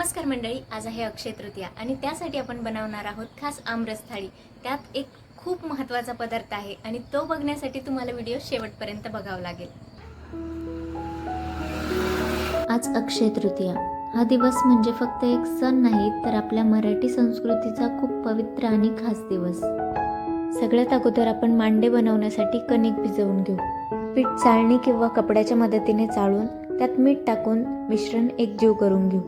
नमस्कार मंडळी, आज आहे अक्षय तृतीया आणि त्यासाठी आपण बनवणार आहोत खास आमरस थाळी। त्यात एक खूप महत्त्वाचा पदार्थ आहे आणि तो बघण्यासाठी तुम्हाला व्हिडिओ शेवटपर्यंत बघावा लागेल। आज अक्षय तृतीया हा दिवस म्हणजे फक्त एक सण नाही तर आपल्या मराठी संस्कृतीचा खूप पवित्र आणि खास दिवस। सगळ्यात अगोदर आपण मांडे बनवण्यासाठी कणिक भिजवून घेऊ। पीठ चाळणी किंवा कपड्याच्या मदतीने चाळून त्यात मीठ टाकून मिश्रण एकजीव करून घेऊ।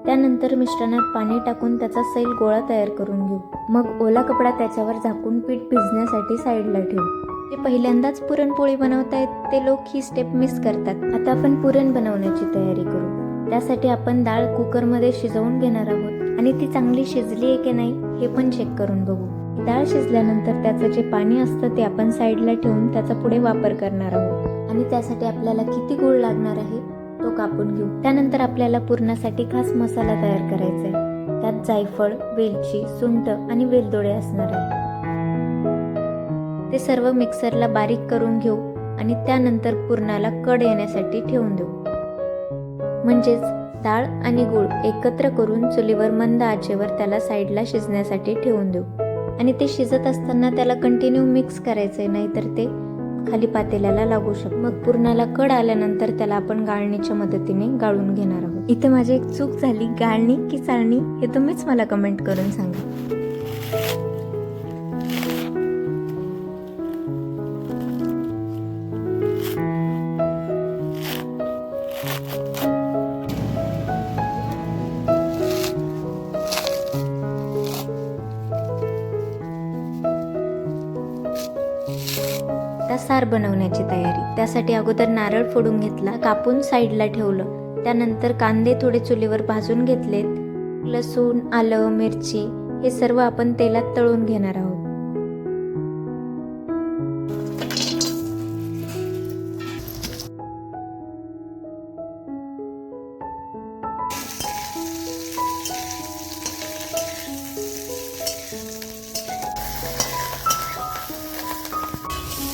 त्यानंतर मिश्रणात पाणी टाकून त्याचा सैल गोळा तयार करून घेऊ। मग ओला कपडा त्याच्यावर झाकून पीठ भिजण्यासाठी साईडला ठेवू। जे पहिल्यांदाच पुरणपोळी बनवतायत ते लोक ही स्टेप मिस करतात। आता आपण पुरण बनवण्याची तयारी करू। त्यासाठी आपण डाळ कुकरमध्ये शिजवून घेणार आहोत आणि ती चांगली शिजली आहे की नाही हे पण चेक करून बघू। डाळ शिजल्यानंतर त्याचं जे पाणी असतं ते आपण साईडला ठेवून त्याचा पुढे वापर करणार आहोत आणि त्यासाठी आपल्याला किती गूळ लागणार आहे तो कापून घेऊ। त्यानंतर आपल्याला पुरणासाठी खास मसाला तयार करायचा आहे। त्यात जायफळ, वेलची, सुंठ आणि वेलदोडे असणार आहे। ते सर्व मिक्सरला बारीक करून घेऊ आणि त्यानंतर पुरणाला कड येण्यासाठी ठेवून देऊ। म्हणजेच डाळ आणि गूळ एकत्र करून चुलीवर मंद आचेवर त्याला साईडला शिजण्यासाठी ठेवून देऊ आणि ते शिजत असताना त्याला कंटिन्यू मिक्स करायचंय, नाहीतर ते खाली पातेल्याला लागू शकतो। मग पुरणाला कड आल्यानंतर त्याला आपण गाळणीच्या मदतीने गाळून घेणार आहोत। इथे माझी एक चूक झाली, गाळणी की चाळणी हे तुम्हीच मला कमेंट करून सांगा। सार बनवण्याची तयारी। त्यासाठी अगोदर नारळ फोडून घेतला, कापून साईडला ठेवलं। त्यानंतर कांदे थोडे चुलीवर भाजून घेतलेत। लसूण, आलं, मिरची हे सर्व आपण तेलात तळून घेणार आहोत।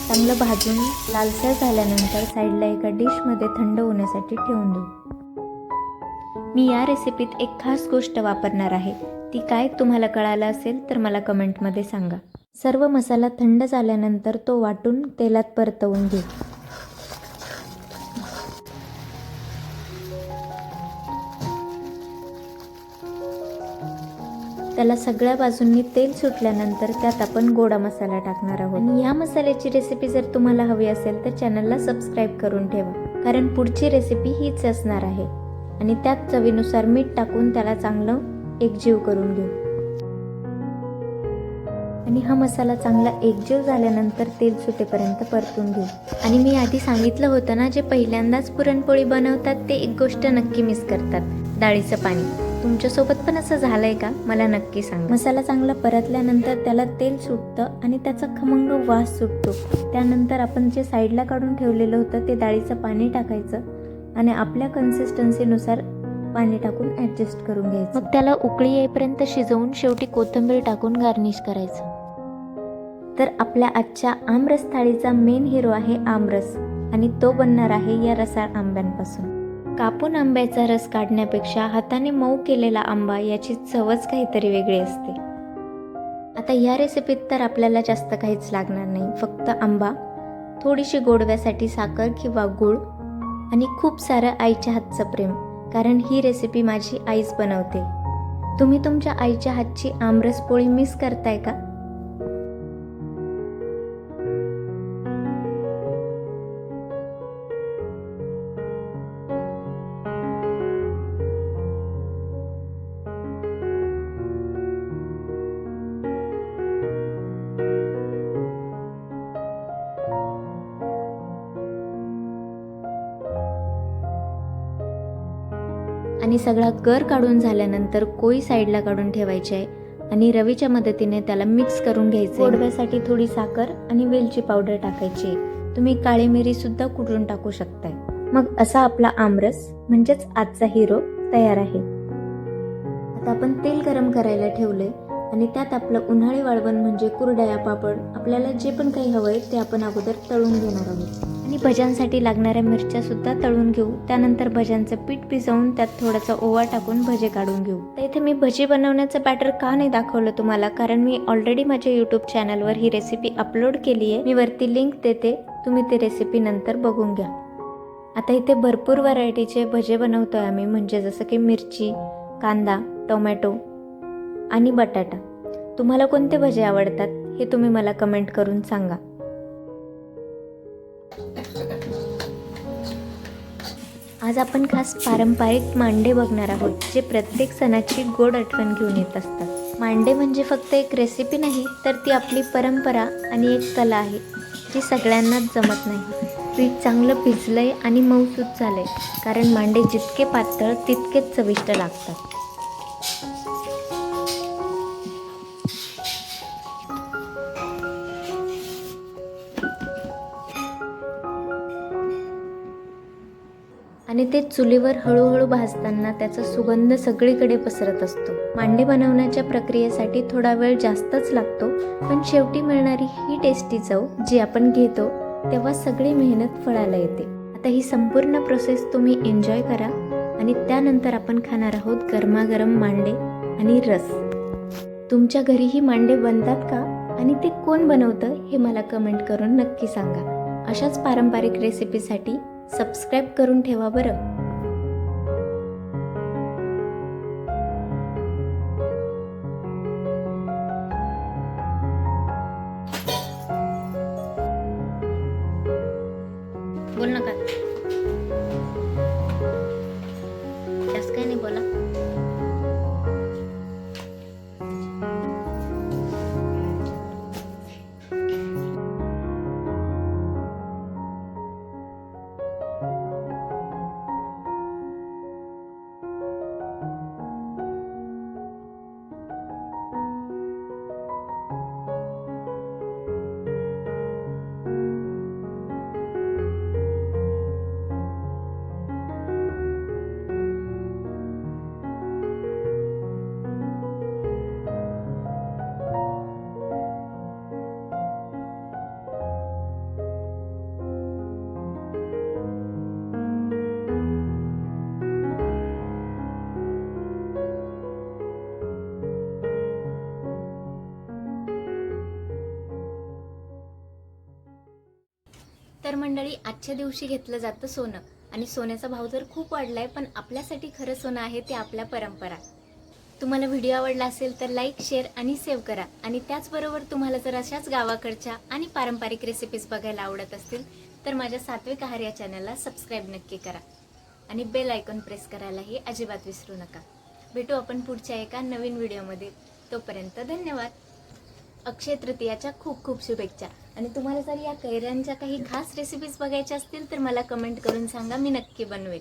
चांगलं भाजून लालसर झाल्यानंतर साईडला एका डिशमध्ये थंड होण्यासाठी ठेवून देऊ। मी या रेसिपीत एक खास गोष्ट वापरणार आहे, ती काय तुम्हाला कळालं असेल तर मला कमेंटमध्ये सांगा। सर्व मसाला थंड झाल्यानंतर तो वाटून तेलात परतवून घेऊ। त्याला सगळ्या बाजूंनी तेल सुटल्यानंतर त्यात आपण गोडा मसाला टाकणार आहोत आणि या मसाल्याची रेसिपी जर तुम्हाला हवी असेल तर चॅनलला सबस्क्राईब करून ठेवा, कारण पुढची रेसिपी हीच असणार आहे। आणि त्यात चवीनुसार मीठ टाकून त्याला चांगलं एकजीव करून घेऊ आणि हा मसाला चांगला एकजीव झाल्यानंतर तेल सुटेपर्यंत परतून घेऊ। आणि मी आधी सांगितलं होतं ना, जे पहिल्यांदाच पुरणपोळी बनवतात ते एक गोष्ट नक्की मिस करतात, डाळीचं पाणी। तुमच्यासोबत पण असं झालंय का? मला नक्की सांगा। मसाला चांगला परतल्यानंतर त्याला तेल सुटतं आणि त्याचा खमंग वास सुटतो। त्यानंतर आपण जे साईडला काढून ठेवलेलं होतं ते डाळीचं पाणी टाकायचं आणि आपल्या कन्सिस्टन्सीनुसार पाणी टाकून ॲडजस्ट करून घ्यायचं। मग त्याला उकळी येईपर्यंत शिजवून शेवटी कोथिंबीर टाकून गार्निश करायचं। तर आपल्या आजच्या आमरस थाळीचा मेन हिरो आहे आमरस आणि तो बनणार आहे या रसाळ आंब्यांपासून। कापून आंब्याचा रस काढण्यापेक्षा हाताने मऊ केलेला आंबा याची चवच काहीतरी वेगळी असते। आता या रेसिपीत तर आपल्याला जास्त काहीच लागणार नाही, फक्त आंबा, थोडीशी गोडव्यासाठी साखर किंवा गूळ आणि खूप सारं आईच्या हातचं प्रेम, कारण ही रेसिपी माझी आईच बनवते। तुम्ही तुमच्या आईच्या हातची आमरस पोळी मिस करताय का? आणि सगळा गर काढून झाल्यानंतर कोई साईडला काढून ठेवायची आहे आणि रवीच्या मदतीने त्याला मिक्स करून घ्यायचं। गोडव्यासाठी थोडी साखर आणि वेलची पावडर टाकायची आहे। तुम्ही काळी मिरी सुद्धा कुटून टाकू शकताय। मग असा आपला आमरस म्हणजेच आजचा हिरो तयार आहे। आता आपण तेल गरम करायला ठेवलंय आणि त्यात आपलं उन्हाळी वाळवण म्हणजे कुरडया, पापड, आपल्याला जे पण काही हवंय ते आपण अगोदर तळून घेणार आहोत। आणि भज्यांसाठी लागणाऱ्या मिरच्यासुद्धा तळून घेऊ. त्यानंतर भज्यांचं पीठ भिजवून त्यात थोडासा ओवा टाकून भजे काढून घेऊ. तर इथे मी भजी बनवण्याचं बॅटर का नाही दाखवलं तुम्हाला, कारण मी ऑलरेडी माझ्या यूट्यूब चॅनलवर ही रेसिपी अपलोड केली आहे. मी वरती लिंक देते, तुम्ही ती रेसिपी नंतर बघून घ्या. आता इथे भरपूर व्हरायटीचे भजे बनवतो आहे आम्ही, म्हणजे जसं की मिरची, कांदा, टोमॅटो आणि बटाटा. तुम्हाला कोणते भजे आवडतात हे तुम्ही मला कमेंट करून सांगा. आज आपण खास पारंपरिक मांडे बघणार आहोत, जे प्रत्येक सणाची गोड आठवण घेऊन येत असतात. मांडे म्हणजे फक्त एक रेसिपी नाही, तर ती आपली परंपरा आणि एक कला आहे, जी सगळ्यांनाच जमत नाही. पीठ चांगलं भिजलंय आणि मऊसूत झालंय, कारण मांडे जितके पातळ तितकेच चविष्ट लागतात. आणि ते चुलीवर हळूहळू भाजताना त्याचा सुगंध सगळीकडे पसरत असतो. मांडे बनवण्याच्या प्रक्रियेसाठी थोडा वेळ जास्तच लागतो, पण शेवटी मिळणारी ही टेस्टी चव जी आपण घेतो तेव्हा सगळी मेहनत फळाला येते. आता ही संपूर्ण प्रोसेस तुम्ही एन्जॉय करा आणि त्यानंतर आपण खाणार आहोत गरमागरम मांडे आणि रस. तुमच्या घरीही मांडे बनतात का आणि ते कोण बनवतं हे मला कमेंट करून नक्की सांगा. अशाच पारंपरिक रेसिपीसाठी सबस्क्राईब करून ठेवा बरं. बोल नका, जास्त काही नाही बोला. तर मंडळी, आजच्या दिवशी घेतलं जातं सोनं, आणि सोन्याचा भाव तर खूप वाढलाय, पण आपल्यासाठी खरं सोनं आहे ते आपल्या परंपरा. तुम्हाला व्हिडिओ आवडला असेल तर लाईक, शेअर आणि सेव्ह करा. आणि त्याचबरोबर तुम्हाला जर अशाच गावाकडच्या आणि पारंपरिक रेसिपीज बघायला आवडत असतील तर माझ्या सात्विक आहार या चॅनलला सबस्क्राईब नक्की करा आणि बेल आयकॉन प्रेस करायलाही अजिबात विसरू नका. भेटू आपण पुढच्या एका नवीन व्हिडिओमध्ये. तोपर्यंत धन्यवाद. अक्षय तृतीयाच्या खूप खूप शुभेच्छा. आणि तुम्हाला जर या कैऱ्यांच्या काही खास रेसिपीज बघायच्या असतील तर मला कमेंट करून सांगा, मी नक्की बनवेल.